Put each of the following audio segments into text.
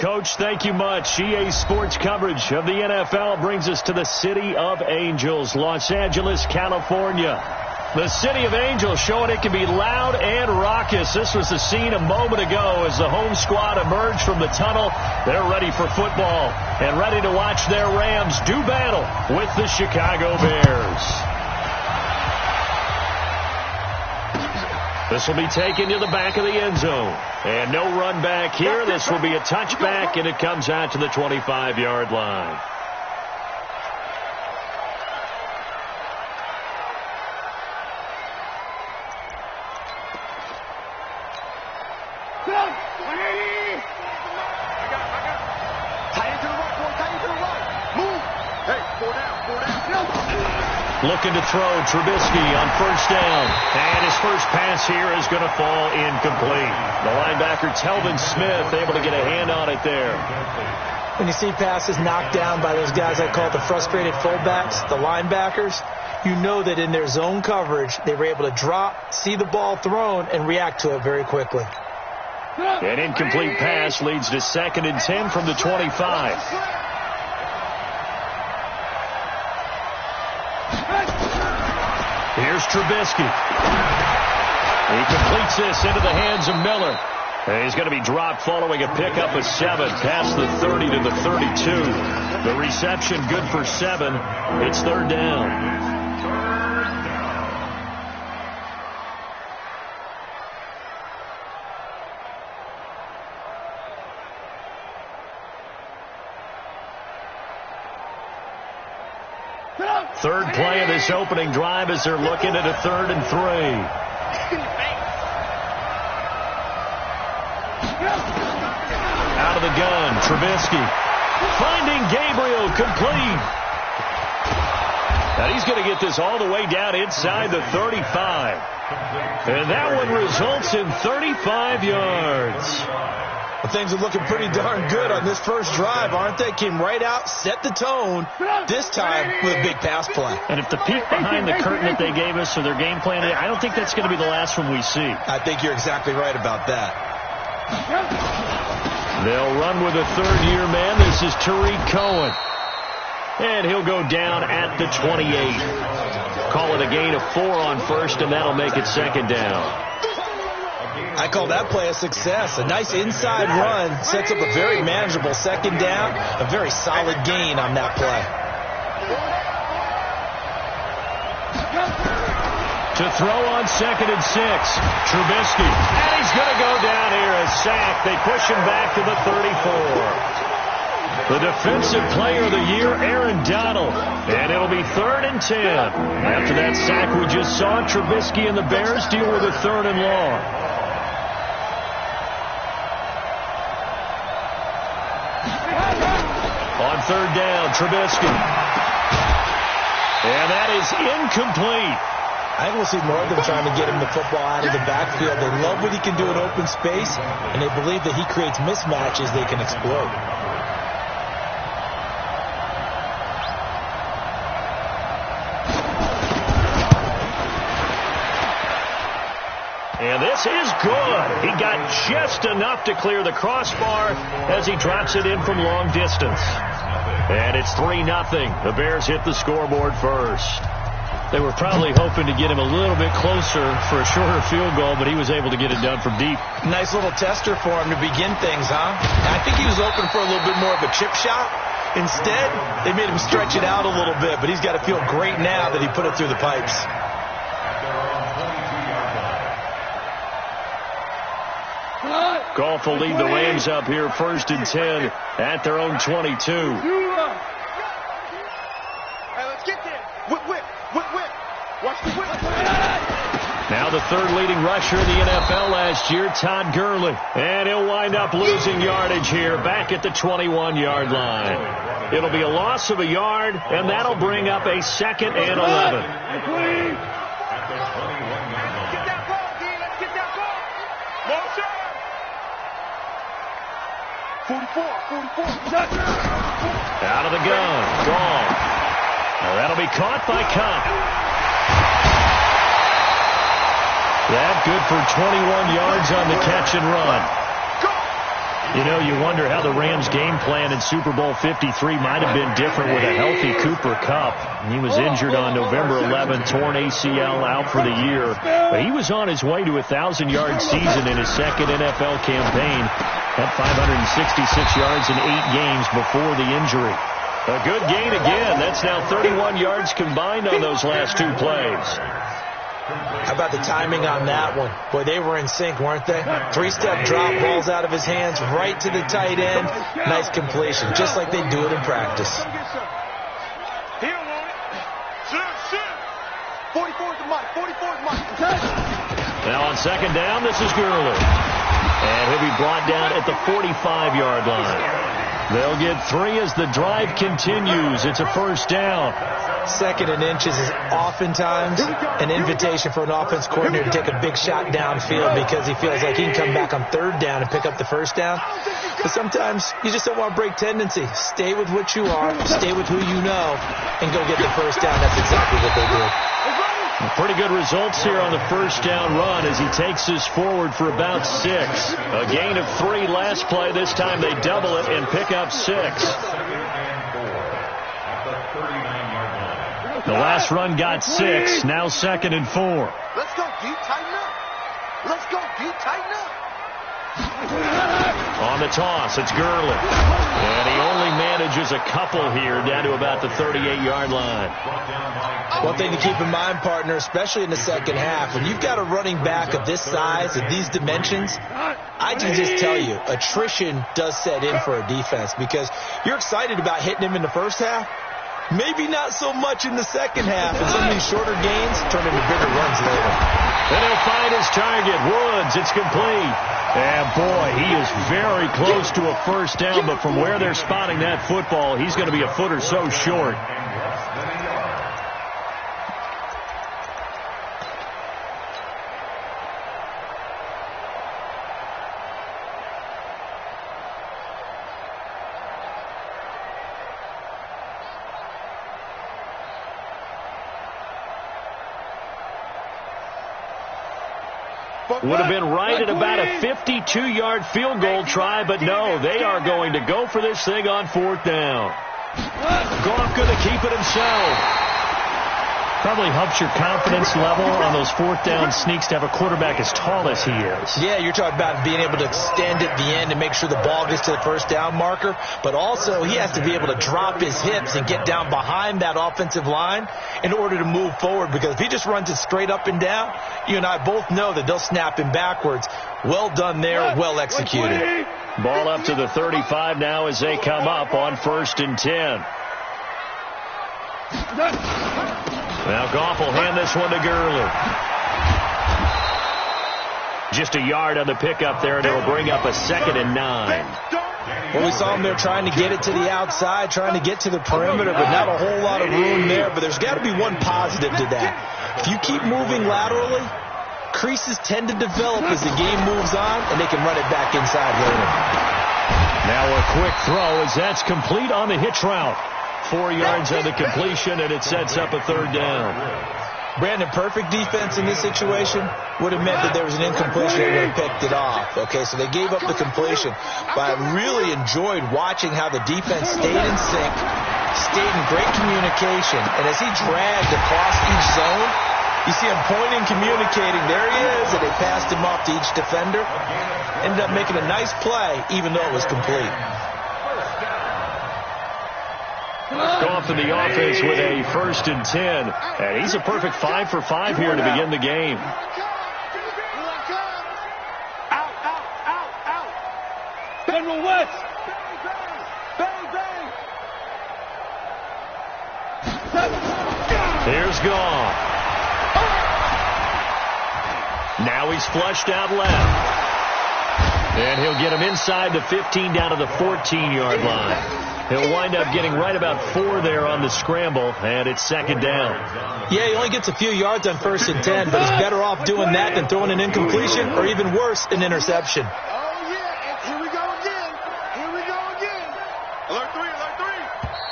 Coach, thank you much. EA Sports coverage of the NFL brings us to the City of Angels, Los Angeles, California. The City of Angels showing it can be loud and raucous. This was the scene a moment ago as the home squad emerged from the tunnel. They're ready for football and ready to watch their Rams do battle with the Chicago Bears. This will be taken to the back of the end zone. And no run back here. This will be a touchback, and it comes out to the 25-yard line. Looking to throw, Trubisky on first down. And his first pass here is going to fall incomplete. The linebacker, Telvin Smith, able to get a hand on it there. When you see passes knocked down by those guys I call the frustrated fullbacks, the linebackers, you know that in their zone coverage, they were able to drop, see the ball thrown, and react to it very quickly. An incomplete pass leads to 2nd and 10 from the 25. Here's Trubisky. He completes this into the hands of Miller. And he's going to be dropped following a pickup of 7 past the 30 to the 32. The reception good for 7. It's 3rd down. Third play of this opening drive as they're looking at a 3rd and 3. Out of the gun, Trubisky. Finding Gabriel, complete. Now he's going to get this all the way down inside the 35. And that one results in 35 yards. Well, things are looking pretty darn good on this first drive, aren't they? Came right out, set the tone, this time with a big pass play. And if the peek behind the curtain that they gave us or their game plan, I don't think that's going to be the last one we see. I think you're exactly right about that. They'll run with a third-year man. This is Tariq Cohen. And he'll go down at the 28. Call it a gain of 4 on first, and that'll make it 2nd down. I call that play a success. A nice inside run sets up a very manageable 2nd down. A very solid gain on that play. To throw on 2nd and 6. Trubisky. And he's going to go down here. A sack. They push him back to the 34. The defensive player of the year, Aaron Donald. And it'll be 3rd and 10. After that sack we just saw, Trubisky and the Bears deal with a 3rd and long. On 3rd down, Trubisky. And that is incomplete. I think we'll see more of them trying to get him the football out of the backfield. They love what he can do in open space, and they believe that he creates mismatches they can exploit. And this is good. He got just enough to clear the crossbar as he drops it in from long distance. And it's 3-0. The Bears hit the scoreboard first. They were probably hoping to get him a little bit closer for a shorter field goal, but he was able to get it done from deep. Nice little tester for him to begin things, huh? I think he was open for a little bit more of a chip shot. Instead, they made him stretch it out a little bit, but he's got to feel great now that he put it through the pipes. Goff will lead the Rams up here 1st and 10 at their own 22. Now the 3rd leading rusher in the NFL last year, Todd Gurley. And he'll wind up losing yardage here back at the 21-yard line. It'll be a loss of a yard, and that'll bring up a 2nd and 11. 44. Out of the gun. Gone. Now that'll be caught by Cobb. That good for 21 yards on the catch and run. You know, you wonder how the Rams' game plan in Super Bowl 53 might have been different with a healthy Cooper Kupp. He was injured on November 11, torn ACL, out for the year. But he was on his way to a 1,000-yard season in his second NFL campaign. Had 566 yards in 8 games before the injury. A good gain again. That's now 31 yards combined on those last 2 plays. How about the timing on that one? Boy, they were in sync, weren't they? 3-step drop, balls out of his hands, right to the tight end. Nice completion, just like they do it in practice. 44 to Mike, 44 to Mike. Now on second down, this is Gurley. And he'll be brought down at the 45-yard line. They'll get 3 as the drive continues. It's a first down. Second and inches is oftentimes an invitation for an offense coordinator to take a big shot downfield because he feels like he can come back on third down and pick up the first down. But sometimes you just don't want to break tendency. Stay with what you are, stay with who you know, and go get the first down. That's exactly what they did. Pretty good results here on the first down run as he takes us forward for about 6. A gain of 3 last play. This time they double it and pick up 6. The last run got 6. Now second and 4. Let's go deep, tighten up. Let's go deep, tighten up. On the toss, it's Gurley. And he only manages a couple here down to about the 38-yard line. One thing to keep in mind, partner, especially in the second half, when you've got a running back of this size, of these dimensions, I can just tell you, attrition does set in for a defense because you're excited about hitting him in the first half. Maybe not so much in the second half, and some of these shorter gains turn into bigger runs later. And he'll find his target, Woods. It's complete. And boy, he is very close to a first down, but from where they're spotting that football, he's going to be a foot or so short. Would have been right at about a 52-yard field goal try, but no, they are going to go for this thing on 4th down. Goff going to keep it himself. Probably helps your confidence level on those 4th down sneaks to have a quarterback as tall as he is. Yeah, you're talking about being able to extend at the end and make sure the ball gets to the first down marker, but also he has to be able to drop his hips and get down behind that offensive line in order to move forward, because if he just runs it straight up and down, you and I both know that they'll snap him backwards. Well done there, well executed. Ball up to the 35 now as they come up on 1st and 10. Now Goff will hand this one to Gurley. Just a yard on the pickup there, and it'll bring up a 2nd and 9. Well, we saw him there trying to get it to the outside, trying to get to the perimeter, but not a whole lot of room there. But there's got to be one positive to that. If you keep moving laterally, creases tend to develop as the game moves on, and they can run it back inside later. Now a quick throw as that's complete on the hitch route. 4 yards on the completion, and it sets up a 3rd down. Brandon, perfect defense in this situation would have meant that there was an incompletion. They would have picked it off. Okay, so they gave up the completion. But I really enjoyed watching how the defense stayed in sync, stayed in great communication, and as he dragged across each zone, you see him pointing, communicating. There he is, and they passed him off to each defender. Ended up making a nice play, even though it was complete. Goff in the offense with a 1st and 10. And he's a perfect 5 for 5 here to begin the game. General West. Here's Goff. Now he's flushed out left. And he'll get him inside the 15 down to the 14-yard line. He'll wind up getting right about 4 there on the scramble, and it's 2nd down. Yeah, he only gets a few yards on 1st and 10, but he's better off doing that than throwing an incompletion or even worse, an interception. Oh, yeah, here we go again. Here we go again. Alert 3, alert 3,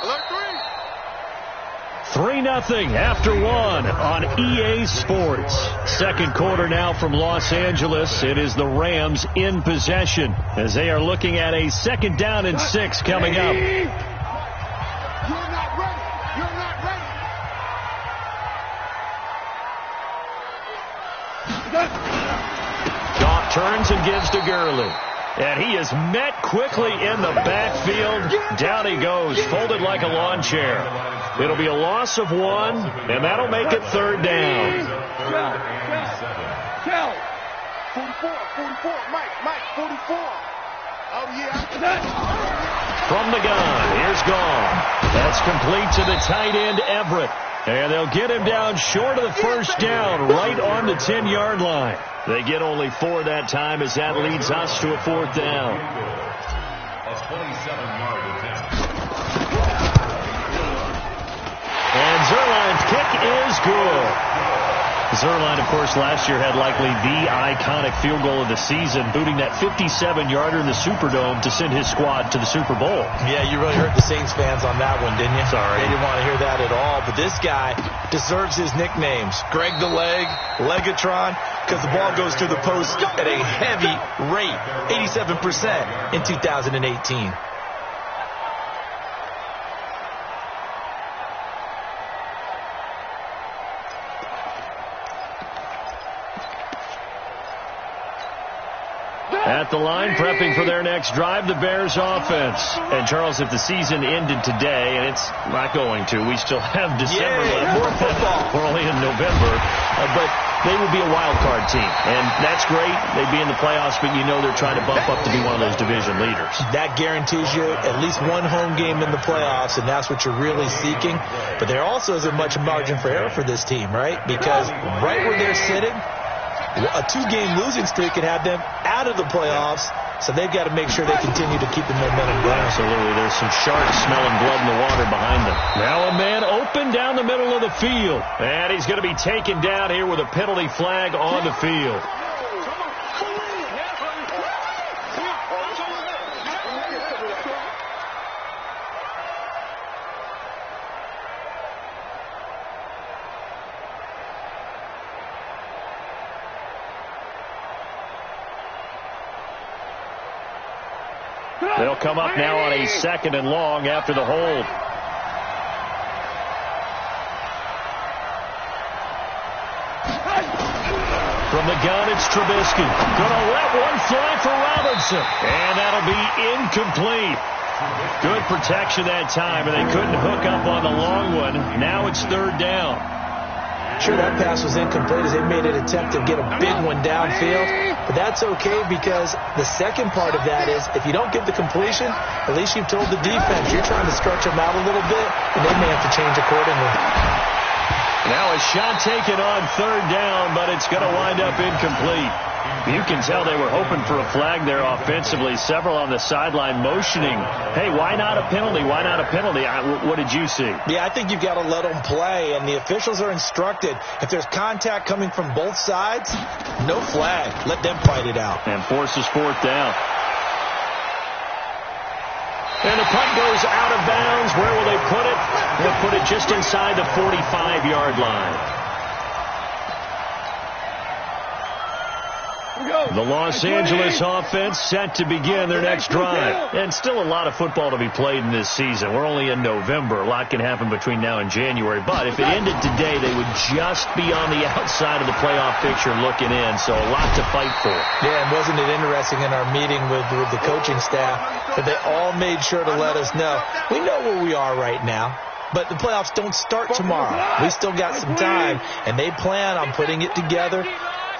alert 3. 3-0 after one on EA Sports. Second quarter now from Los Angeles. It is the Rams in possession as they are looking at a 2nd down and 6 coming up. You're not ready. You're not ready. Goff turns and gives to Gurley. And he is met quickly in the backfield. Down he goes, folded like a lawn chair. It'll be a loss of 1, and that'll make it 3rd down. Kel. 44, Mike, 44. Oh, yeah. From the gun, here's Goff. That's complete to the tight end, Everett. And they'll get him down short of the 1st down, right on the 10-yard line. They get only 4 that time as that leads us to a 4th down. A 27-yard attempt. And Zuerlein's kick is good. Zuerlein, of course, last year had likely the iconic field goal of the season, booting that 57-yarder in the Superdome to send his squad to the Super Bowl. Yeah, you really hurt the Saints fans on that one, didn't you? Sorry. They didn't want to hear that at all. But this guy deserves his nicknames. Greg the Leg, Legatron, because the ball goes through the post at a heavy rate, 87% in 2018. At the line, prepping for their next drive, the Bears offense. And, Charles, if the season ended today, and it's not going to, we still have December left. More football. We're only in November. But they will be a wild card team. And that's great. They'd be in the playoffs, but you know they're trying to bump up to be one of those division leaders. That guarantees you at least one home game in the playoffs, and that's what you're really seeking. But there also isn't much margin for error for this team, right? Because right where they're sitting, a 2-game losing streak could have them out of the playoffs, so they've got to make sure they continue to keep the momentum going. Absolutely. There's some sharks smelling blood in the water behind them. Now a man open down the middle of the field. And he's going to be taken down here with a penalty flag on the field. They'll come up now on a 2nd and long after the hold. From the gun, it's Trubisky. Gonna let one fly for Robinson. And that'll be incomplete. Good protection that time, and they couldn't hook up on the long one. Now it's 3rd down. Sure, that pass was incomplete as they made an attempt to get a big one downfield. But that's okay because the second part of that is if you don't get the completion, at least you've told the defense you're trying to stretch them out a little bit, and they may have to change accordingly. Now a shot taken on 3rd down, but it's going to wind up incomplete. You can tell they were hoping for a flag there offensively. Several on the sideline motioning, hey, why not a penalty? Why not a penalty? What did you see? Yeah, I think you've got to let them play, and the officials are instructed. If there's contact coming from both sides, no flag. Let them fight it out. And forces 4th down. And the punt goes out of bounds. Where will they put it? They'll put it just inside the 45-yard line. The Los Angeles offense set to begin their next drive. And still a lot of football to be played in this season. We're only in November. A lot can happen between now and January. But if it ended today, they would just be on the outside of the playoff picture looking in. So a lot to fight for. Yeah, and wasn't it interesting in our meeting with the coaching staff that they all made sure to let us know. We know where we are right now. But the playoffs don't start tomorrow. We still got some time. And they plan on putting it together,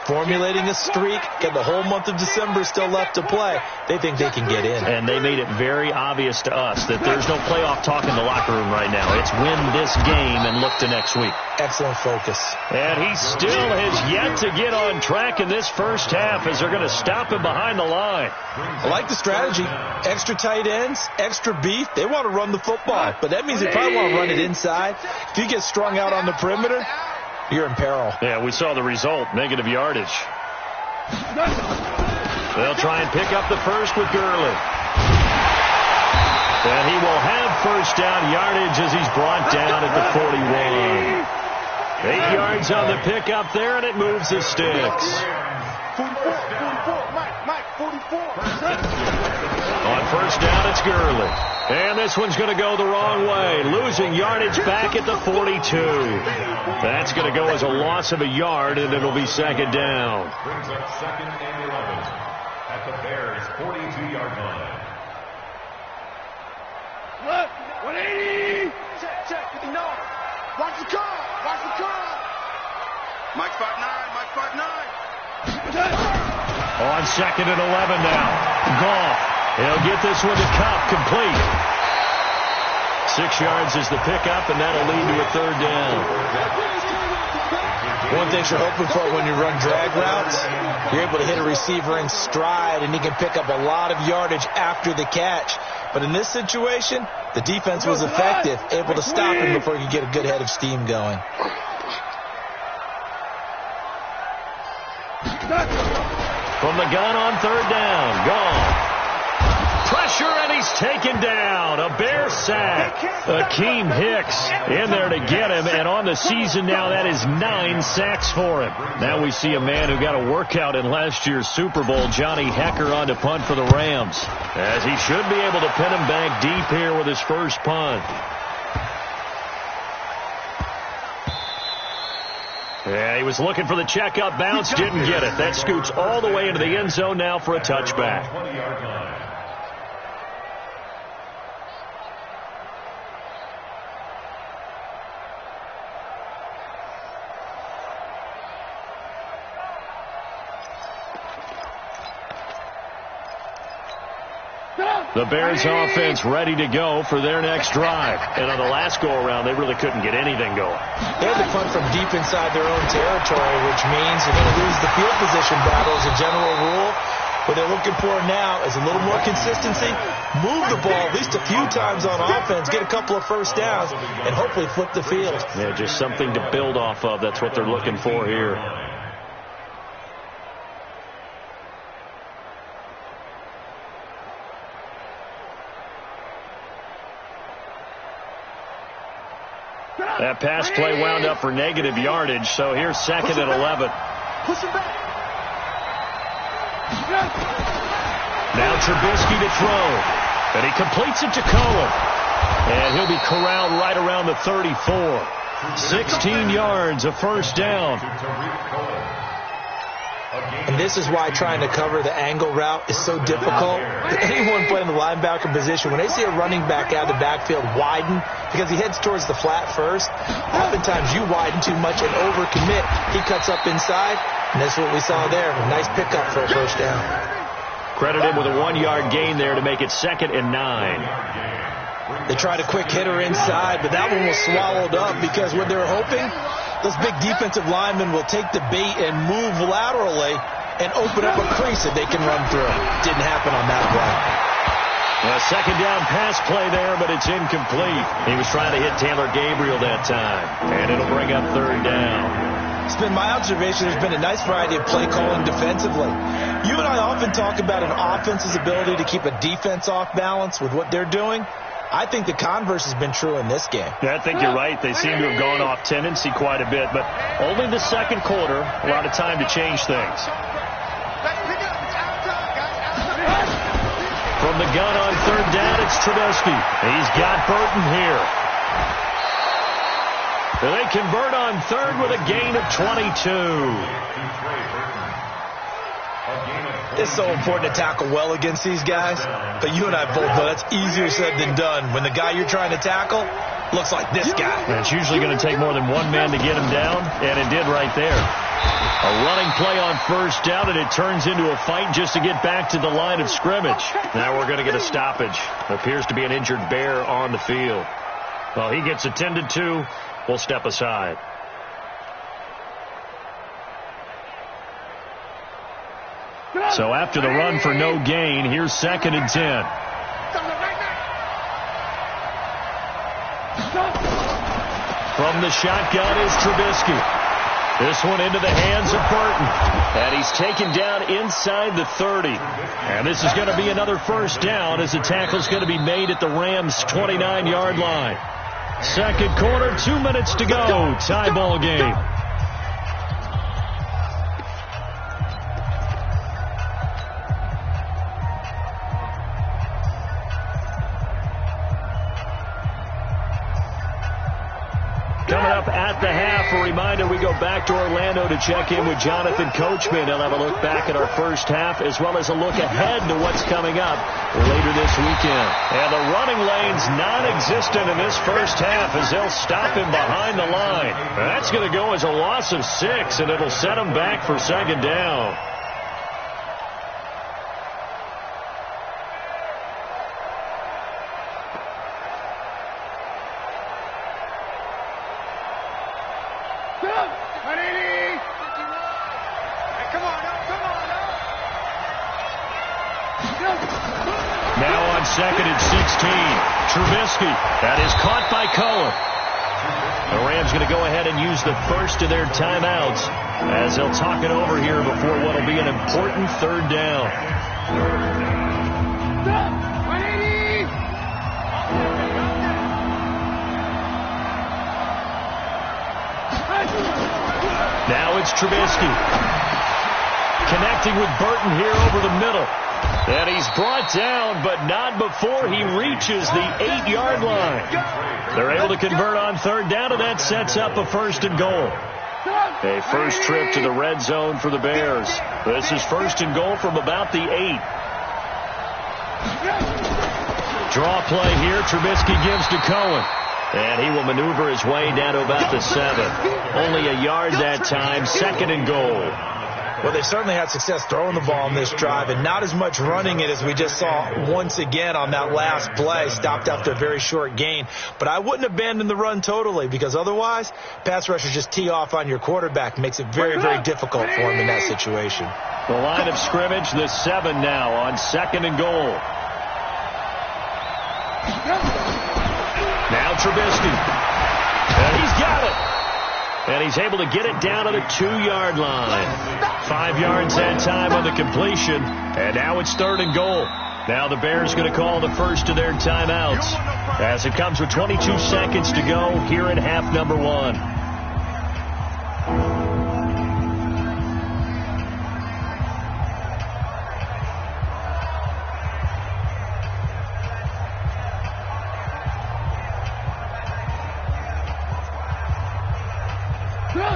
formulating a streak, got the whole month of December still left to play. They think they can get in. And they made it very obvious to us that there's no playoff talk in the locker room right now. It's win this game and look to next week. Excellent focus. And he still has yet to get on track in this first half as they're going to stop him behind the line. I like the strategy. Extra tight ends, extra beef. They want to run the football. But that means they probably want to run it inside. If you get strung out on the perimeter, you're in peril. Yeah, we saw the result, negative yardage. They'll try and pick up the first with Gurley. And he will have first down yardage as he's brought down at the 41. 8 yards on the pickup there, and it moves the sticks. 44, Mike, 44. On first down, it's Gurley. And this one's going to go the wrong way, losing yardage back at the 42. That's going to go as a loss of a yard, and it'll be second down. Brings up 2nd and 11 at the Bears' 42-yard line. Look, 180. Check, 59. Watch the car. Mike 5'9", 5'9". On 2nd and 11 now. Goff. He'll get this one to Cup, complete. 6 yards is the pickup, and that'll lead to a third down. One thing you're hoping for when you run drag routes, you're able to hit a receiver in stride, and he can pick up a lot of yardage after the catch. But in this situation, the defense was effective, able to stop him before he could get a good head of steam going. From the gun on third down. Gone. Pressure, and he's taken down. A Bear sack. Akeem Hicks in there to get him, and on the season now, that is 9 sacks for him. Now we see a man who got a workout in last year's Super Bowl, Johnny Hecker, on to punt for the Rams, as he should be able to pin him back deep here with his first punt. Yeah, he was looking for the check-up bounce, didn't get it. That scoots all the way into the end zone now for a touchback. 20-yard line. The Bears offense ready to go for their next drive. And on the last go-around, they really couldn't get anything going. They had to punt from deep inside their own territory, which means you're going to lose the field position battle as a general rule. What they're looking for now is a little more consistency, move the ball at least a few times on offense, get a couple of first downs, and hopefully flip the field. Yeah, just something to build off of. That's what they're looking for here. That pass play wound up for negative yardage, so here's 2nd and 11. Push him back. Now Trubisky to throw, and he completes it to Cohen. And he'll be corralled right around the 34. 16 yards, a first down. And this is why trying to cover the angle route is so difficult. Anyone playing the linebacker position, when they see a running back out of the backfield widen, because he heads towards the flat first, oftentimes you widen too much and overcommit. He cuts up inside, and that's what we saw there. A nice pickup for a first down. Credit him with a 1-yard gain there to make it 2nd and 9. They tried a quick hitter inside, but that one was swallowed up because what they were hoping, those big defensive linemen will take the bait and move laterally and open up a crease that they can run through. Didn't happen on that play. A second down pass play there, but it's incomplete. He was trying to hit Taylor Gabriel that time, and it'll bring up third down. It's been my observation there's been a nice variety of play calling defensively. You and I often talk about an offense's ability to keep a defense off balance with what they're doing. I think the converse has been true in this game. Yeah, I think you're right. They seem to have gone off tendency quite a bit, but only the second quarter, a lot of time to change things. From the gun on third down, it's Trubisky. He's got Burton here. They convert on third with a gain of 22. It's so important to tackle well against these guys, but you and I both know that's easier said than done. When the guy you're trying to tackle looks like this guy. And it's usually going to take more than one man to get him down, and it did right there. A running play on first down, and it turns into a fight just to get back to the line of scrimmage. Now we're going to get a stoppage. Appears to be an injured Bear on the field. Well, he gets attended to. We'll step aside. So after the run for no gain, here's 2nd and 10. From the shotgun is Trubisky. This one into the hands of Burton. And he's taken down inside the 30. And this is going to be another first down as the tackle's going to be made at the Rams' 29-yard line. Second quarter, 2 minutes to go. Tie ball game. Coming up at the half, a reminder, we go back to Orlando to check in with Jonathan Coachman. He'll have a look back at our first half as well as a look ahead to what's coming up later this weekend. And the running lane's non-existent in this first half as they'll stop him behind the line. That's going to go as a loss of 6, and it'll set him back for second down. Now on second and 16, Trubisky. That is caught by Cohen. The Rams going to go ahead and use the first of their timeouts as they'll talk it over here before what will be an important third down. Now it's Trubisky. Connecting with Burton here over the middle. And he's brought down, but not before he reaches the 8-yard line. They're able to convert on third down, and that sets up a first and goal. A first trip to the red zone for the Bears. This is first and goal from about the 8. Draw play here. Trubisky gives to Cohen. And he will maneuver his way down to about the 7. Only a yard that time. Second and goal. Well, they certainly had success throwing the ball on this drive and not as much running it as we just saw once again on that last play. Stopped after a very short gain. But I wouldn't abandon the run totally because otherwise, pass rushers just tee off on your quarterback. Makes it very, very difficult for him in that situation. The line of scrimmage, the 7 now on second and goal. Now Trubisky. And he's got it. And he's able to get it down to the 2-yard line. 5 yards that time on the completion. And now it's third and goal. Now the Bears going to call the first of their timeouts as it comes with 22 seconds to go here in half number 1.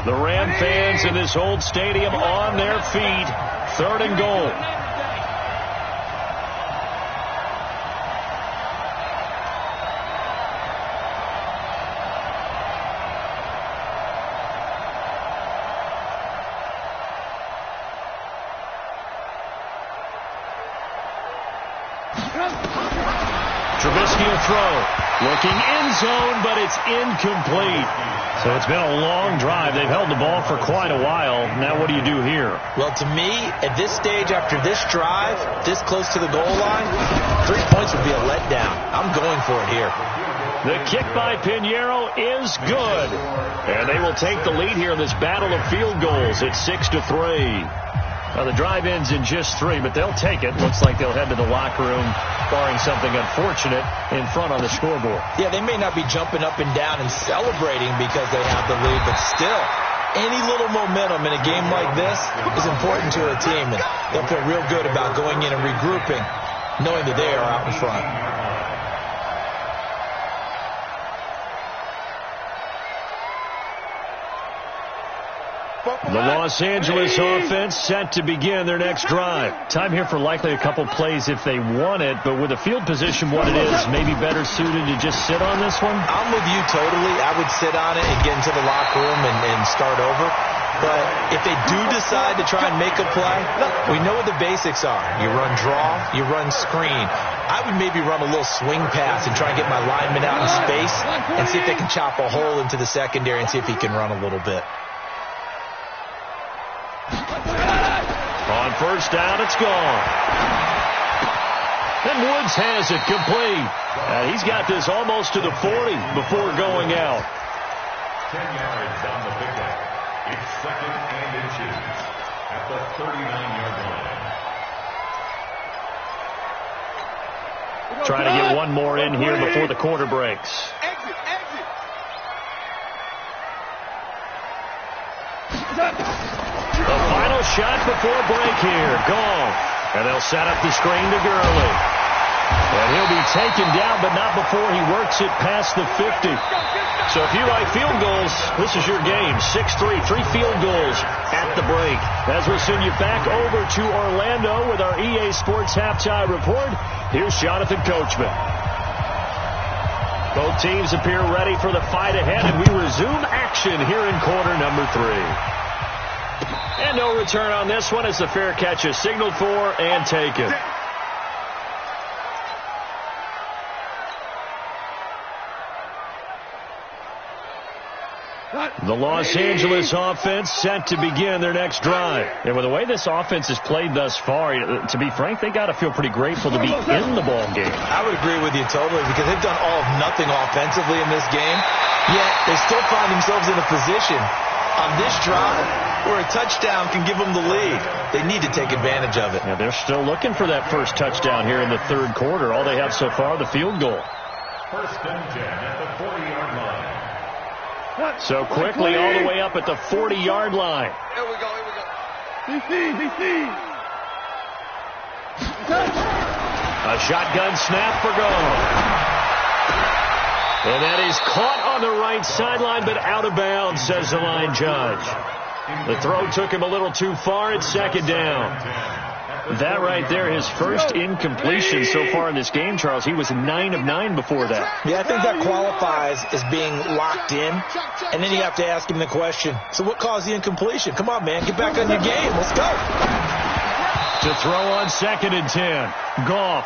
The Ram fans in this old stadium on their feet. Third and goal. Trubisky will throw. Looking end zone, but it's incomplete. So it's been a long drive. They've held the ball for quite a while. Now what do you do here? Well, to me, at this stage, after this drive, this close to the goal line, 3 points would be a letdown. I'm going for it here. The kick by Pinheiro is good. And they will take the lead here in this battle of field goals at 6-3. Now, the drive ends in just 3, but they'll take it. Looks like they'll head to the locker room, barring something unfortunate, in front on the scoreboard. Yeah, they may not be jumping up and down and celebrating because they have the lead, but still, any little momentum in a game like this is important to a team, and they'll feel real good about going in and regrouping, knowing that they are out in front. The Los Angeles offense set to begin their next drive. Time here for likely a couple plays if they want it, but with the field position what it is, maybe better suited to just sit on this one? I'm with you totally. I would sit on it and get into the locker room and start over. But if they do decide to try and make a play, we know what the basics are. You run draw, you run screen. I would maybe run a little swing pass and try and get my lineman out in space and see if they can chop a hole into the secondary and see if he can run a little bit. On first down, it's gone. And Woods has it complete. He's got this almost to the 40 before going out. 10 yards on the pickup. It's 2nd and inches at the 39-yard line. Trying to get one more in here before the quarter breaks. Exit. The final shot before break here. Gone. And they'll set up the screen to Gurley. And he'll be taken down, but not before he works it past the 50. So if you like field goals, this is your game. 6-3, 3 field goals at the break. As we'll send you back over to Orlando with our EA Sports Halftime Report, here's Jonathan Coachman. Both teams appear ready for the fight ahead, and we resume action here in quarter number 3. And no return on this one as the fair catch is signaled for and taken. The Los Angeles offense set to begin their next drive. And with the way this offense has played thus far, to be frank, they got to feel pretty grateful to be in the ball game. I would agree with you totally because they've done all of nothing offensively in this game, yet they still find themselves in a position on this drive where a touchdown can give them the lead. They need to take advantage of it. Yeah, they're still looking for that first touchdown here in the third quarter. All they have so far, the field goal. 1st and 10 at the 40-yard line. So quickly all the way up at the 40-yard line. Here we go. DC. A shotgun snap for goal. And that is caught on the right sideline, but out of bounds, says the line judge. The throw took him a little too far. It's 2nd down. That right there, his first incompletion so far in this game, Charles. He was 9 of 9 before that. Yeah, I think that qualifies as being locked in. And then you have to ask him the question, so what caused the incompletion? Come on, man, get back on your game. Let's go. To throw on 2nd and 10. Goff.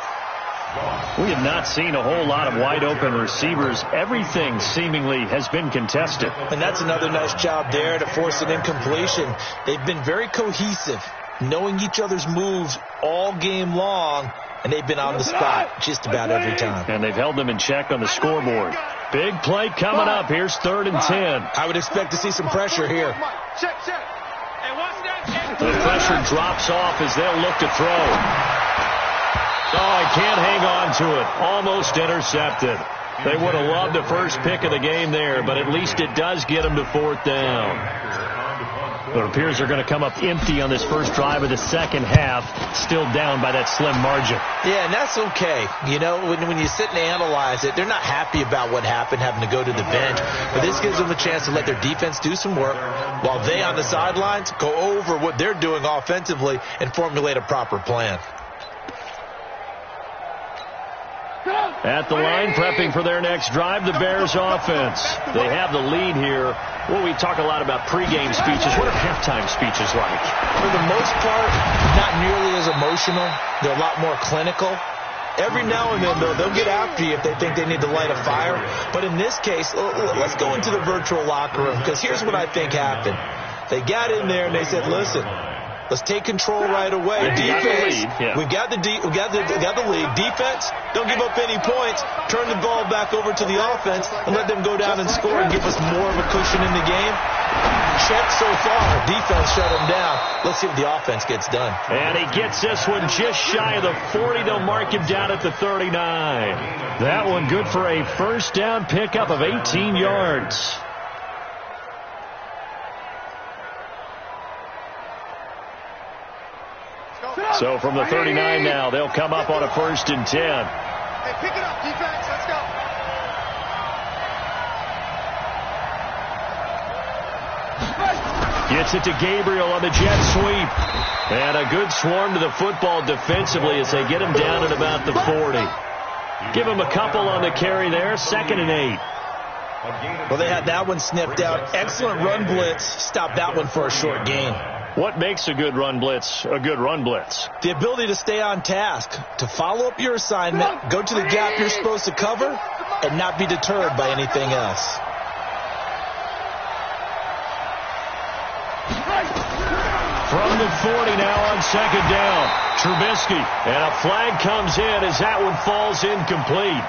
We have not seen a whole lot of wide open receivers. Everything seemingly has been contested. And that's another nice job there to force an incompletion. They've been very cohesive, knowing each other's moves all game long, and they've been on the spot just about every time. And they've held them in check on the scoreboard. Big play coming up. Here's 3rd and 10. I would expect to see some pressure here. Check. And watch that. The pressure drops off as they'll look to throw. Oh, I can't hang on to it. Almost intercepted. They would have loved the first pick of the game there, but at least it does get them to 4th down. It appears they're going to come up empty on this first drive of the second half, still down by that slim margin. Yeah, and that's okay. You know, when you sit and analyze it, they're not happy about what happened, having to go to the bench. But this gives them a chance to let their defense do some work while they on the sidelines go over what they're doing offensively and formulate a proper plan. At the line, prepping for their next drive, the Bears offense. They have the lead here. Well, we talk a lot about pregame speeches. What are halftime speeches like? For the most part, not nearly as emotional. They're a lot more clinical. Every now and then, though, they'll get after you if they think they need to light a fire. But in this case, let's go into the virtual locker room, because here's what I think happened. They got in there and they said, listen, let's take control right away. Defense, we got the lead. Defense, don't give up any points. Turn the ball back over to the offense and let them go down and score and give us more of a cushion in the game. Check so far. Defense shut them down. Let's see what the offense gets done. And he gets this one just shy of the 40. They'll mark him down at the 39. That one good for a first down pickup of 18 yards. So from the 39 now, they'll come up on a 1st and 10. Hey, pick it up, defense. Let's go. Gets it to Gabriel on the jet sweep. And a good swarm to the football defensively as they get him down at about the 40. Give him a couple on the carry there. 2nd and 8. Well, they had that one snipped out. Excellent run blitz. Stopped that one for a short gain. What makes a good run blitz a good run blitz? The ability to stay on task, to follow up your assignment, go to the gap you're supposed to cover, and not be deterred by anything else. From the 40 now on 2nd down. Trubisky. And a flag comes in as that one falls incomplete.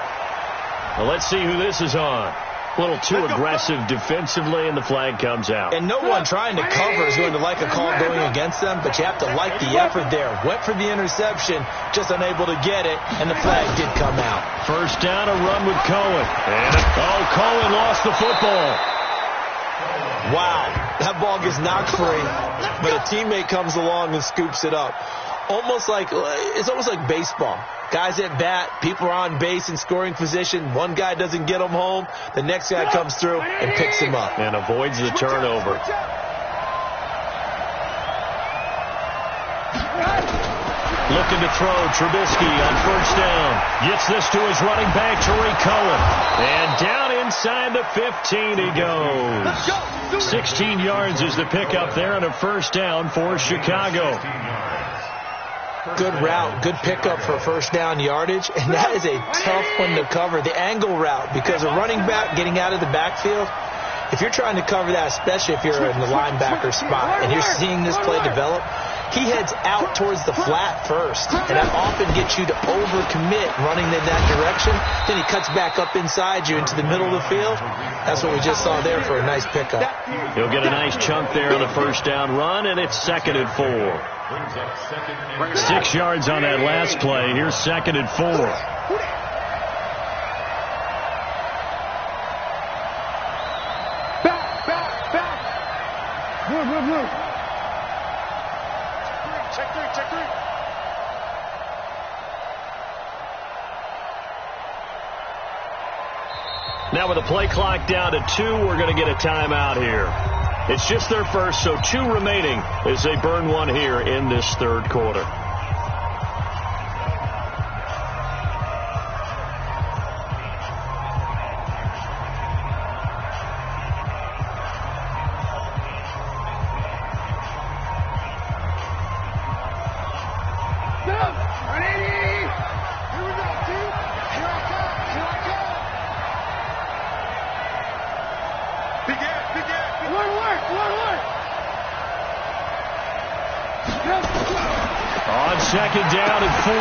Well, let's see who this is on. A little too aggressive defensively, and the flag comes out. And no one trying to cover is going to like a call going against them, but you have to like the effort there. Went for the interception, just unable to get it, and the flag did come out. First down, a run with Cohen. And Cohen lost the football. Wow, that ball gets knocked free, but a teammate comes along and scoops it up. It's almost like baseball. Guys at bat, people are on base in scoring position. One guy doesn't get him home. The next guy comes through and picks him up. And avoids the turnover. Looking to throw, Trubisky on first down. Gets this to his running back, Tariq Cohen. And down inside the 15 he goes. 16 yards is the pickup there and a first down for Chicago. Good route, good pickup for first down yardage, and that is a tough one to cover, the angle route, because a running back getting out of the backfield, if you're trying to cover that, especially if you're in the linebacker spot, and you're seeing this play develop, he heads out towards the flat first, and that often gets you to overcommit running in that direction. Then he cuts back up inside you into the middle of the field. That's what we just saw there for a nice pickup. He'll get a nice chunk there on the first down run, and it's 2nd and 4. 6 yards on that last play. Here's 2nd and 4. Back. Move. Check three. Now with the play clock down to 2, we're going to get a timeout here. It's just their first, so 2 remaining as they burn one here in this third quarter. On 2nd down and 4,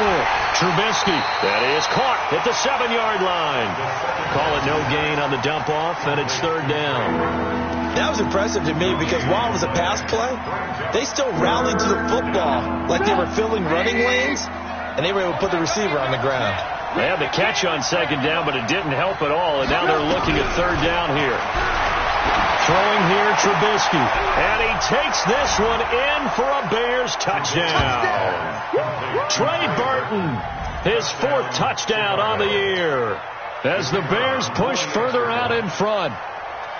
Trubisky. That is caught at the 7-yard line. Call it no gain on the dump off, and it's 3rd down. That was impressive to me because while it was a pass play, they still rallied to the football like they were filling running lanes, and they were able to put the receiver on the ground. They had the catch on 2nd down, but it didn't help at all, and now they're looking at 3rd down here. Throwing here, Trubisky. And he takes this one in for a Bears touchdown. Trey Burton, his 4th touchdown on the year. As the Bears push further out in front.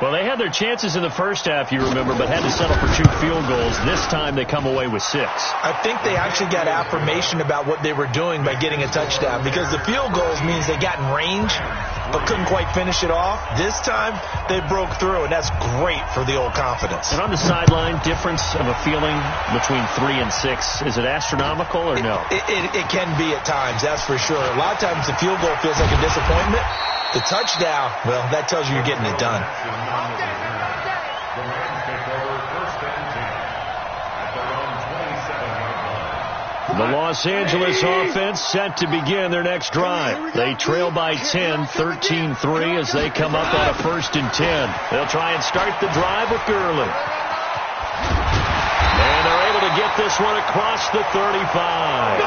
Well, they had their chances in the first half, you remember, but had to settle for 2 field goals. This time they come away with 6. I think they actually got affirmation about what they were doing by getting a touchdown, because the field goals means they got in range but couldn't quite finish it off. This time they broke through, and that's great for the old confidence. And on the sideline, difference of a feeling between 3 and 6, is it astronomical or no? It can be at times, that's for sure. A lot of times the field goal feels like a disappointment. The touchdown, well, that tells you you're getting it done. The Los Angeles offense set to begin their next drive. They trail by 10, 13-3 as they come up on a 1st and 10. They'll try and start the drive with Gurley. And they're able to get this one across the 35.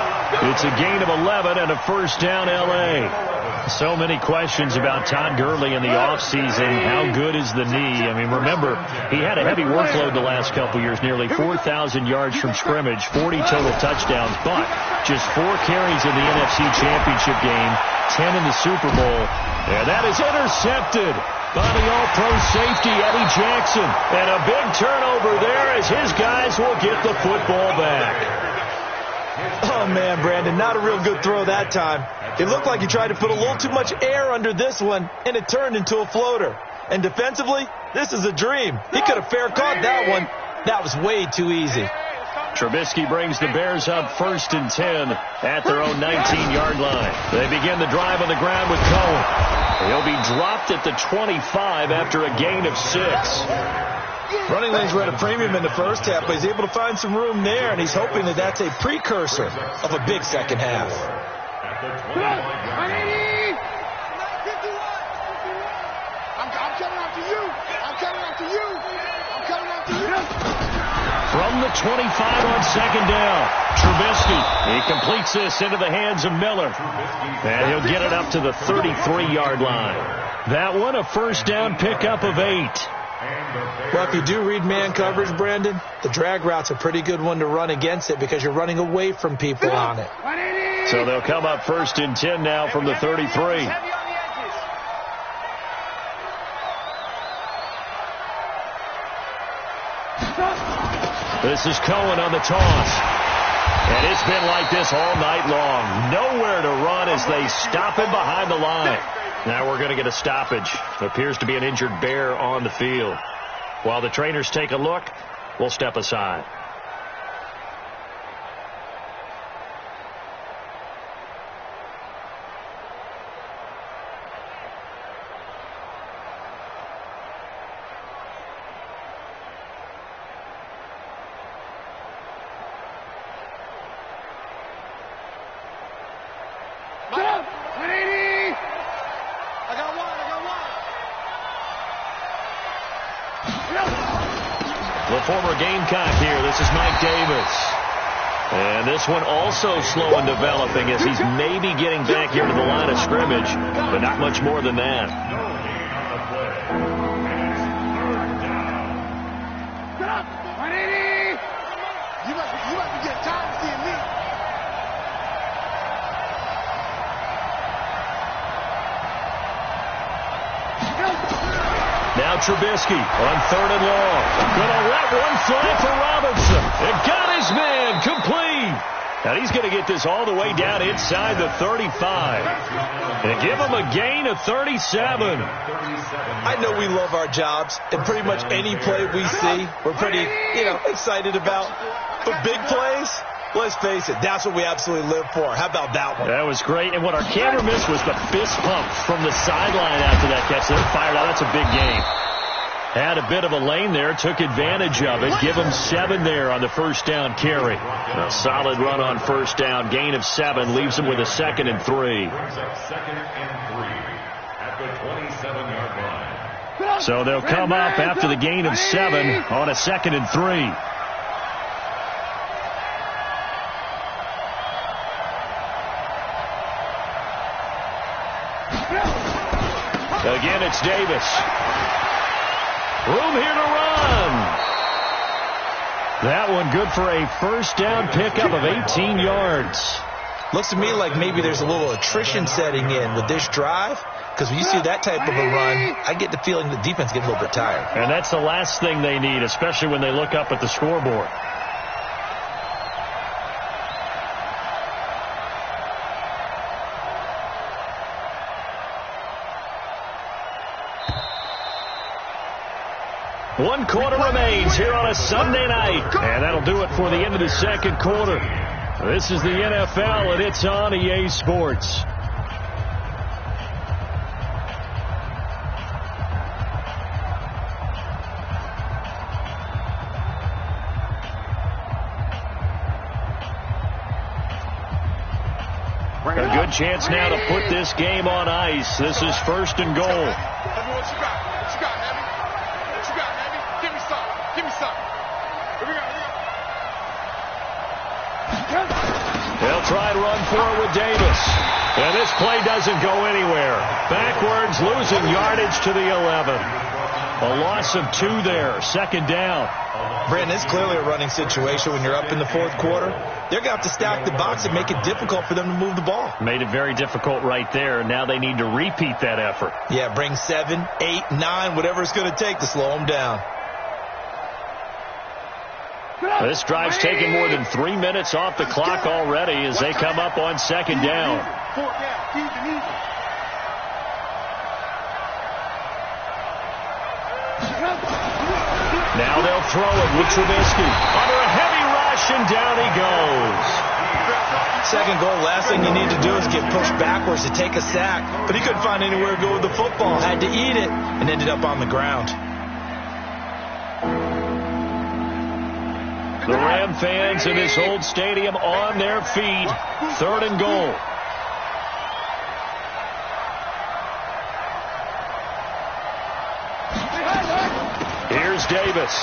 It's a gain of 11 and a first down L.A. So many questions about Todd Gurley in the offseason. How good is the knee? I mean, remember, he had a heavy workload the last couple years, nearly 4,000 yards from scrimmage, 40 total touchdowns, but just 4 carries in the NFC Championship game, 10 in the Super Bowl. And that is intercepted by the all-pro safety, Eddie Jackson. And a big turnover there as his guys will get the football back. Oh, man, Brandon, not a real good throw that time. It looked like he tried to put a little too much air under this one, and it turned into a floater. And defensively, this is a dream. He could have fair caught that one. That was way too easy. Trubisky brings the Bears up 1st and 10 at their own 19-yard line. They begin the drive on the ground with Cohen. He'll be dropped at the 25 after a gain of 6. Running lanes were at a premium in the first half, but he's able to find some room there, and he's hoping that that's a precursor of a big second half. I'm after you. I'm coming after you. From the 25 on second down, Trubisky. He completes this into the hands of Miller. And he'll get it up to the 33-yard line. That one, a first down pickup of 8. Well, if you do read man coverage, Brandon, the drag route's a pretty good one to run against it because you're running away from people on it. So they'll come up first and 10 now from the 33. This is Cohen on the toss. And it's been like this all night long. Nowhere to run as they stop him behind the line. Now we're going to get a stoppage. Appears to be an injured bear on the field. While the trainers take a look, we'll step aside. The former Gamecock here. This is Mike Davis. And this one also slow in developing as he's maybe getting back here to the line of scrimmage, but not much more than that. You must be getting tired of seeing me. Now Trubisky on third and long. Gonna let one fly for Robinson. It got his man complete. Now he's going to get this all the way down inside the 35. And give him a gain of 37. I know we love our jobs, and pretty much any play we see, we're pretty, excited about. But big plays, let's face it, that's what we absolutely live for. How about that one? That was great. And what our camera missed was the fist pump from the sideline after that catch. They're fired out. That's a big gain. Had a bit of a lane there, took advantage of it. Give him 7 there on the first down carry. A solid run on first down. Gain of 7 leaves him with a 2nd and 3. At the 27-yard line. So they'll come up after the gain of 7 on a 2nd and 3. Again, it's Davis. Room here to run. That one good for a first down pickup of 18 yards. Looks to me like maybe there's a little attrition setting in with this drive, because when you see that type of a run, I get the feeling the defense gets a little bit tired. And that's the last thing they need, especially when they look up at the scoreboard. One quarter remains here on a Sunday night. And that'll do it for the end of the second quarter. This is the NFL, and it's on EA Sports. A good chance now to put this game on ice. This is first and goal. They'll try to run forward with Davis. And this play doesn't go anywhere. Backwards, losing yardage to the 11. A loss of 2 there. Second down. Brandon, it's clearly a running situation when you're up in the fourth quarter. They're going to have to stack the box and make it difficult for them to move the ball. Made it very difficult right there. Now they need to repeat that effort. Yeah, bring 7, 8, 9, whatever it's going to take to slow them down. This drive's taken more than 3 minutes off the clock already as they come up on second down. Now they'll throw it with Trubisky. Under a heavy rush, and down he goes. Second goal, last thing you need to do is get pushed backwards to take a sack. But he couldn't find anywhere to go with the football. Had to eat it and ended up on the ground. The Ram fans in this old stadium on their feet. Third and goal. is Davis.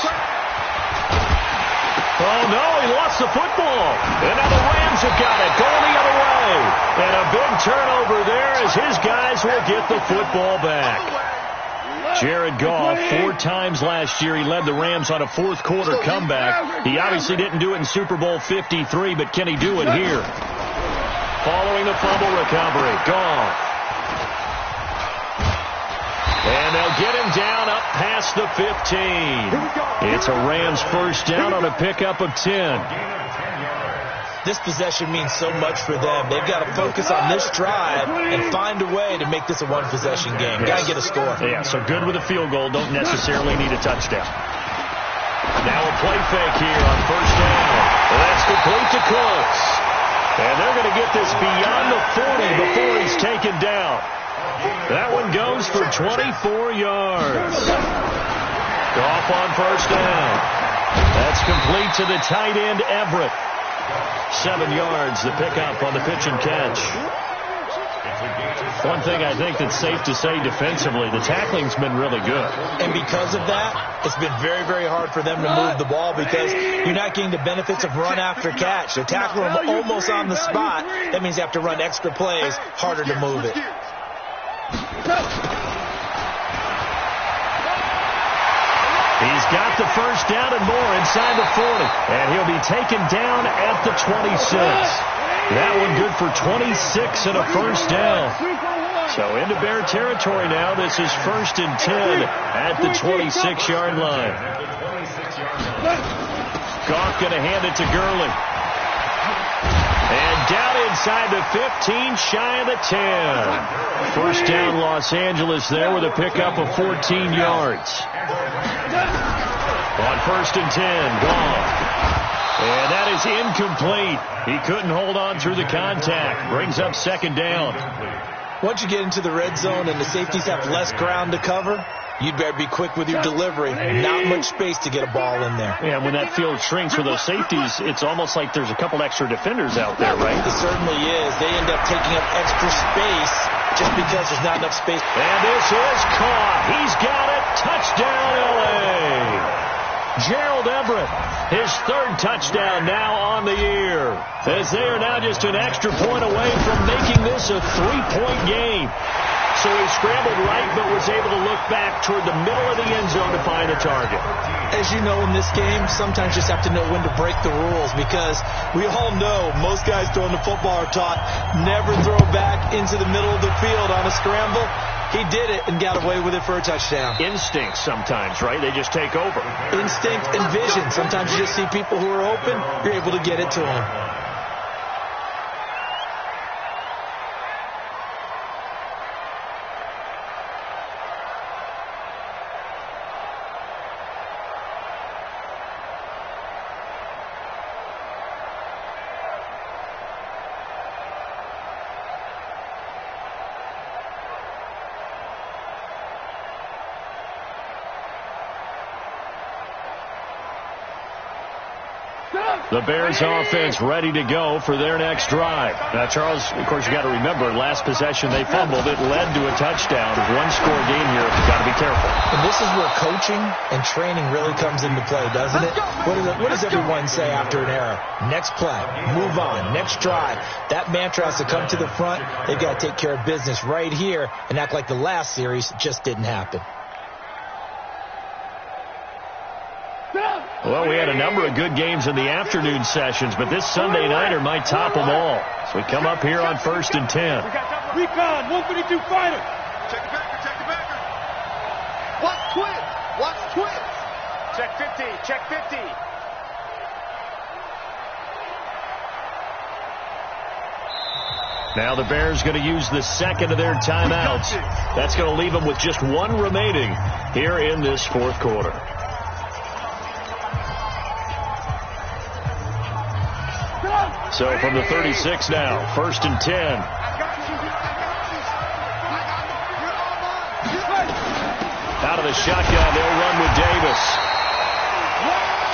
Oh, no, he lost the football. And now the Rams have got it, going the other way. And a big turnover there as his guys will get the football back. Jared Goff, 4 times last year, he led the Rams on a fourth-quarter comeback. He obviously didn't do it in Super Bowl 53, but can he do it here? Following the fumble recovery, Goff. And they'll get him down up past the 15. It's a Rams first down on a pickup of 10. This possession means so much for them. They've got to focus on this drive and find a way to make this a one-possession game. Got to get a score. Yeah, so good with a field goal. Don't necessarily need a touchdown. Now a play fake here on first down. That's complete to Close. And they're going to get this beyond the 40 before he's taken down. That one goes for 24 yards. Goff on first down. That's complete to the tight end, Everett. 7 yards, the pickup on the pitch and catch. One thing I think that's safe to say defensively, the tackling's been really good. And because of that, it's been very, very hard for them to move the ball because you're not getting the benefits of run after catch. They tackle them almost on the spot. That means you have to run extra plays, harder to move it. He's got the first down and more inside the 40. And he'll be taken down at the 26. That one good for 26 and a first down. So into Bear territory now. This is 1st and 10 at the 26-yard line. Goff going to hand it to Gurley. And down inside the 15, shy of the 10. First down Los Angeles there with a pickup of 14 yards. On 1st and 10, Goff. And that is incomplete. He couldn't hold on through the contact. Brings up 2nd down. Once you get into the red zone and the safeties have less ground to cover, you'd better be quick with your delivery. Not much space to get a ball in there. Yeah, when that field shrinks for those safeties, it's almost like there's a couple extra defenders out there, right? It certainly is. They end up taking up extra space just because there's not enough space. And this is caught. He's got it. Touchdown, L.A. Gerald Everett, his 3rd touchdown now on the year. As they are now just an extra point away from making this a 3-point game. So he scrambled right, but was able to look back toward the middle of the end zone to find a target. As you know in this game, sometimes you just have to know when to break the rules because we all know most guys throwing the football are taught never throw back into the middle of the field on a scramble. He did it and got away with it for a touchdown. Instinct sometimes, right? They just take over. Instinct and vision. Sometimes you just see people who are open, you're able to get it to them. The Bears offense ready to go for their next drive. Now, Charles, of course, you got to remember, last possession they fumbled. It led to a touchdown. One-score game here. Got to be careful. And this is where coaching and training really comes into play, doesn't it? What does everyone say after an error? Next play, move on, next drive. That mantra has to come to the front. They've got to take care of business right here and act like the last series just didn't happen. Well, we had a number of good games in the afternoon sessions, but this Sunday nighter might top them all. So we come up here on 1st and 10. Recon, 152 fighter. Check the backer, check the backer. Watch twins. Check 50, check 50. Now the Bears going to use the 2nd of their timeouts. That's going to leave them with just 1 remaining here in this 4th quarter. So from the 36 now, 1st and 10. Out of the shotgun, they'll run with Davis.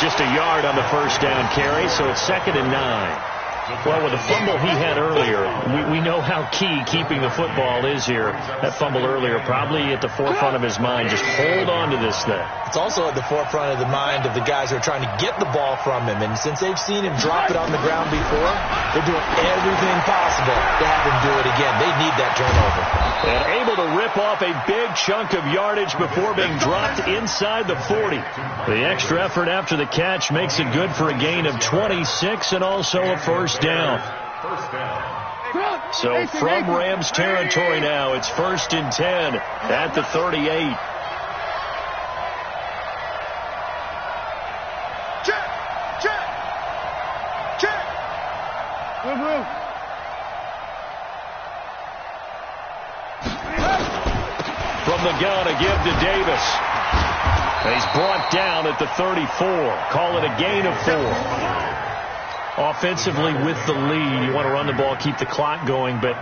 Just a yard on the first down carry, so it's 2nd and 9. Well, with the fumble he had earlier, we know how key keeping the football is here. That fumble earlier probably at the forefront of his mind. Just hold on to this thing. It's also at the forefront of the mind of the guys who are trying to get the ball from him. And since they've seen him drop it on the ground before, they're doing everything possible to have him do it again. They need that turnover. And able to rip off a big chunk of yardage before being dropped inside the 40. The extra effort after the catch makes it good for a gain of 26 and also a first down. So from Rams territory now, it's 1st and 10 at the 38. From the gun, a give to Davis. He's brought down at the 34. Call it a gain of 4. Offensively with the lead, you want to run the ball, keep the clock going, but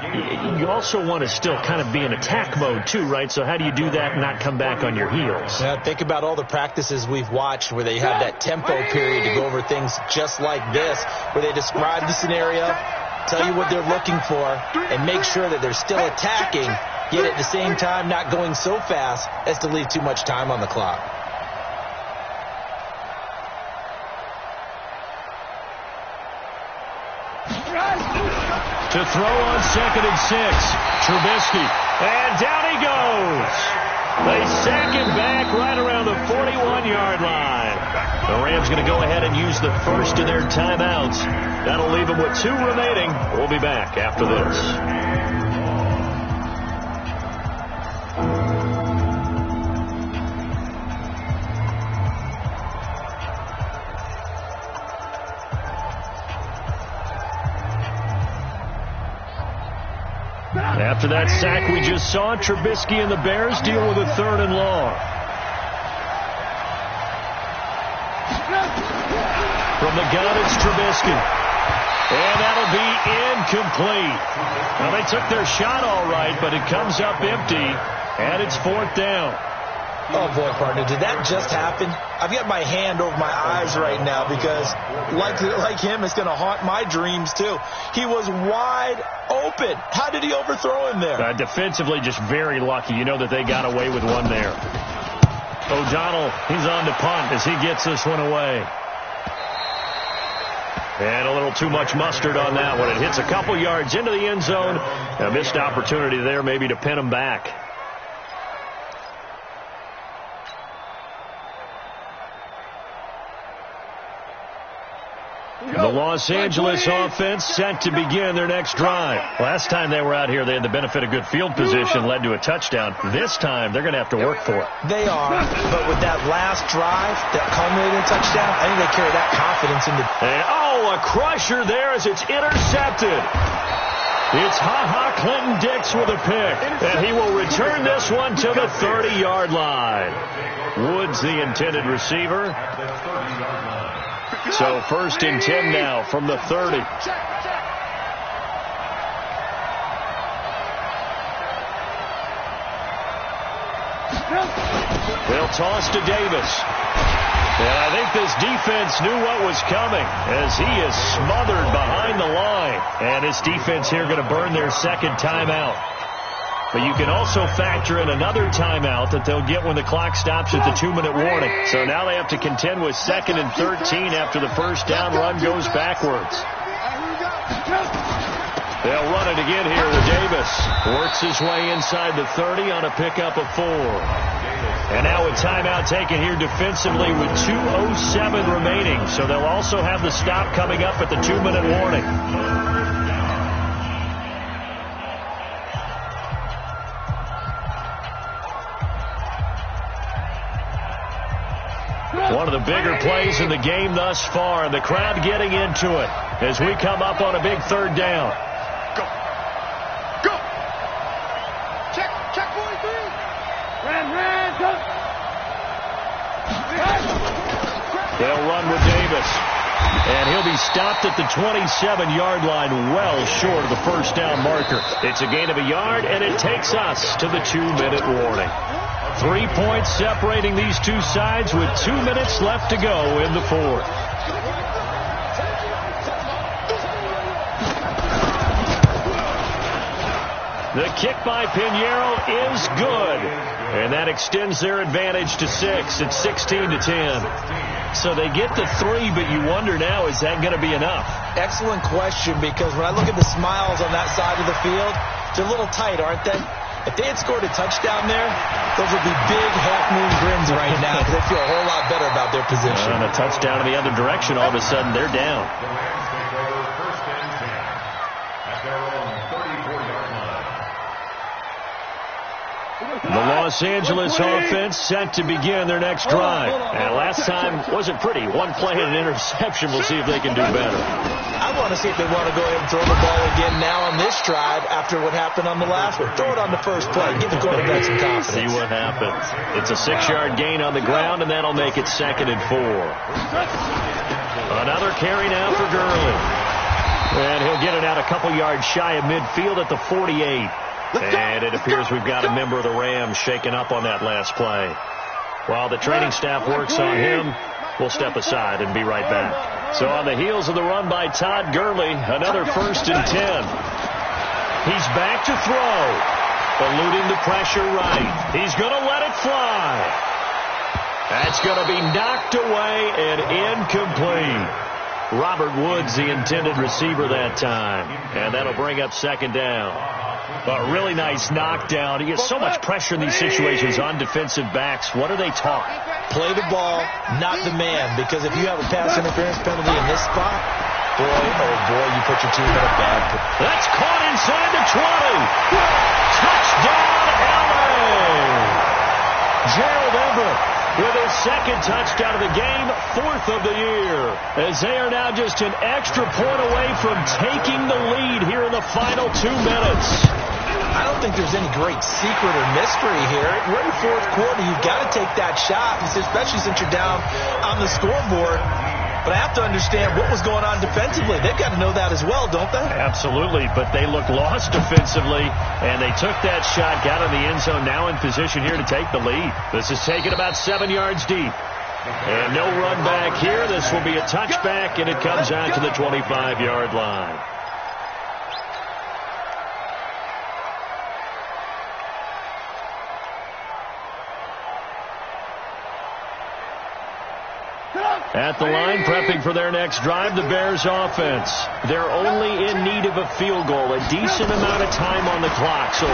you also want to still kind of be in attack mode too, right? So how do you do that and not come back on your heels? Yeah, think about all the practices we've watched where they have that tempo period to go over things just like this, where they describe the scenario, tell you what they're looking for, and make sure that they're still attacking, yet at the same time not going so fast as to leave too much time on the clock. To throw on 2nd and 6. Trubisky. And down he goes. They sack him back right around the 41-yard line. The Rams going to go ahead and use the first of their timeouts. That'll leave them with 2 remaining. We'll be back after this. After that sack we just saw, Trubisky and the Bears deal with a 3rd and long. From the gun, it's Trubisky. And that'll be incomplete. Now, they took their shot all right, but it comes up empty, and it's 4th down. Oh, boy, partner, did that just happen? I've got my hand over my eyes right now because, like him, it's going to haunt my dreams, too. He was wide open. How did he overthrow him there? Defensively, just very lucky. You know that they got away with one there. O'Donnell, he's on to punt as he gets this one away. And a little too much mustard on that one. It hits a couple yards into the end zone. A missed opportunity there maybe to pin him back. The Los Angeles offense set to begin their next drive. Last time they were out here, they had the benefit of good field position, led to a touchdown. This time, they're going to have to work for it. They are, but with that last drive that culminated in a touchdown, I think they carry that confidence into... And, a crusher there as it's intercepted. It's Clinton Dix with a pick, and he will return this one to the 30-yard line. Woods, the intended receiver. So 1st and 10 now from the 30. They'll toss to Davis. And I think this defense knew what was coming as he is smothered behind the line. And this defense here going to burn their 2nd timeout. But you can also factor in another timeout that they'll get when the clock stops at the 2-minute warning. So now they have to contend with 2nd and 13 after the first down run goes backwards. They'll run it again here with Davis. Works his way inside the 30 on a pickup of 4. And now a timeout taken here defensively with 2:07 remaining. So they'll also have the stop coming up at the 2-minute warning. One of the bigger plays in the game thus far, and the crowd getting into it as we come up on a big 3rd down. Go. Go. Check 43. Ran, go. They'll run with Davis. And he'll be stopped at the 27-yard line, well short of the first down marker. It's a gain of a yard, and it takes us to the 2-minute warning. 3 points separating these two sides with 2 minutes left to go in the 4th. The kick by Pinheiro is good. And that extends their advantage to 6. It's 16-10. So they get to 3, but you wonder now, is that going to be enough? Excellent question, because when I look at the smiles on that side of the field, they're a little tight, aren't they? If they had scored a touchdown there, those would be big half-moon grins right now, because they feel a whole lot better about their position. And a touchdown in the other direction, all of a sudden they're down. The Rams take over 1st and 10 at their own 34-yard line. The Los Angeles offense set to begin their next drive. And last time wasn't pretty. One play and an interception. We'll see if they can do better. I want to see if they want to go ahead and throw the ball again now on this drive after what happened on the last one. Throw it on the first play. Give the quarterback some confidence. See what happens. It's a 6-yard gain on the ground, and that'll make it 2nd and 4. Another carry now for Gurley. And he'll get it out a couple yards shy of midfield at the 48. And it appears we've got a member of the Rams shaken up on that last play. While the training staff works on him, we'll step aside and be right back. So on the heels of the run by Todd Gurley, another 1st and 10. He's back to throw. Eluding the pressure right. He's going to let it fly. That's going to be knocked away and incomplete. Robert Woods, the intended receiver that time. And that'll bring up 2nd down. A really nice knockdown. You get so much pressure in these situations on defensive backs. What are they taught? Play the ball, not the man. Because if you have a pass interference penalty in this spot, boy, oh boy, you put your team in a bad position. That's caught inside the 20. Touchdown, LA! Gerald Everett with his 2nd touchdown of the game, 4th of the year. As they are now just an extra point away from taking the lead here in the final 2 minutes. I don't think there's any great secret or mystery here. We're in the 4th quarter. You've got to take that shot, especially since you're down on the scoreboard. But I have to understand what was going on defensively. They've got to know that as well, don't they? Absolutely, but they look lost defensively, and they took that shot, got in the end zone, now in position here to take the lead. This is taken about 7 yards deep. And no run back here. This will be a touchback, and it comes out to the 25-yard line. At the line, prepping for their next drive, the Bears offense. They're only in need of a field goal, a decent amount of time on the clock. So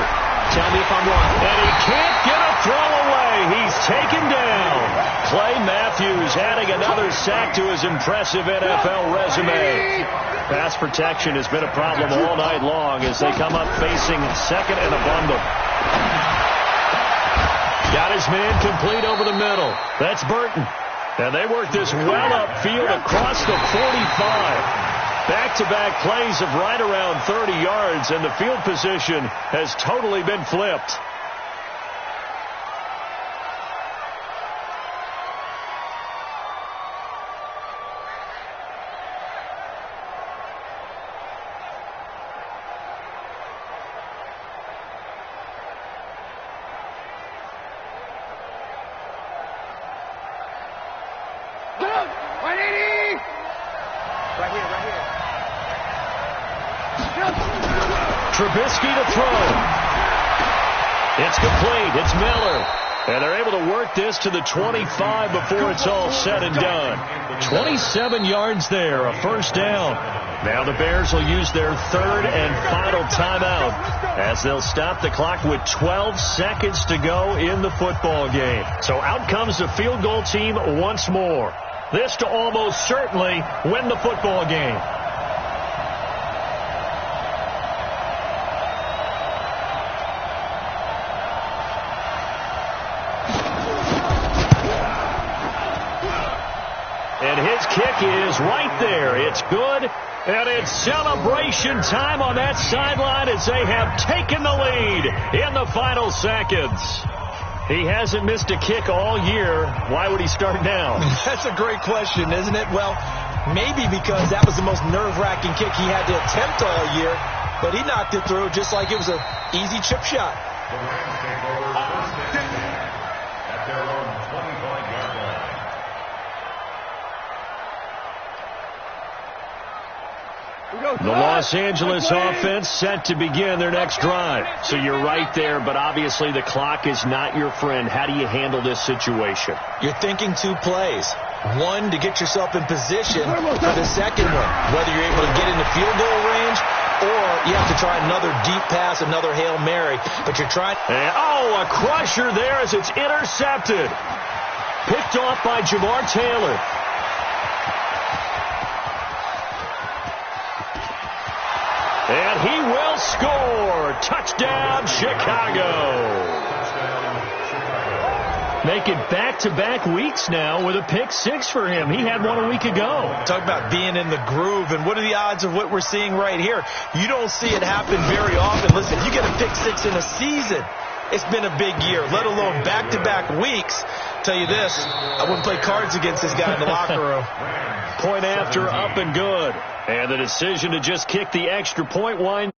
tell me if I'm wrong. And he can't get a throw away. He's taken down. Clay Matthews adding another sack to his impressive NFL resume. Pass protection has been a problem all night long as they come up facing 2nd and a bundle. Got his man complete over the middle. That's Burton. And they work this well upfield across the 45. Back-to-back plays of right around 30 yards, and the field position has totally been flipped. Trubisky to throw. It's complete. It's Miller. And they're able to work this to the 25 before it's all said and done. 27 yards there, a 1st down. Now the Bears will use their 3rd and final timeout as they'll stop the clock with 12 seconds to go in the football game. So out comes the field goal team once more. This to almost certainly win the football game. Kick is right there. It's good, and it's celebration time on that sideline as they have taken the lead in the final seconds. He hasn't missed a kick all year. Why would he start now? That's a great question, isn't it? Well, maybe because that was the most nerve-wracking kick he had to attempt all year, but he knocked it through just like it was an easy chip shot. The Rams take over 1st and 10 at their own 25-yard line. The Los Angeles offense set to begin their next drive. So you're right there, but obviously the clock is not your friend. How do you handle this situation? You're thinking 2 plays. One, to get yourself in position for the second one, whether you're able to get into field goal range or you have to try another deep pass, another Hail Mary. But you're trying. And, a crusher there as it's intercepted. Picked off by Jamar Taylor. And he will score. Touchdown, Chicago. Making back-to-back weeks now with a pick 6 for him. He had one a week ago. Talk about being in the groove, and what are the odds of what we're seeing right here? You don't see it happen very often. Listen, you get a pick 6 in a season, it's been a big year, let alone back-to-back weeks. Tell you this, I wouldn't play cards against this guy in the locker room. Point after, up and good. And the decision to just kick the extra point winds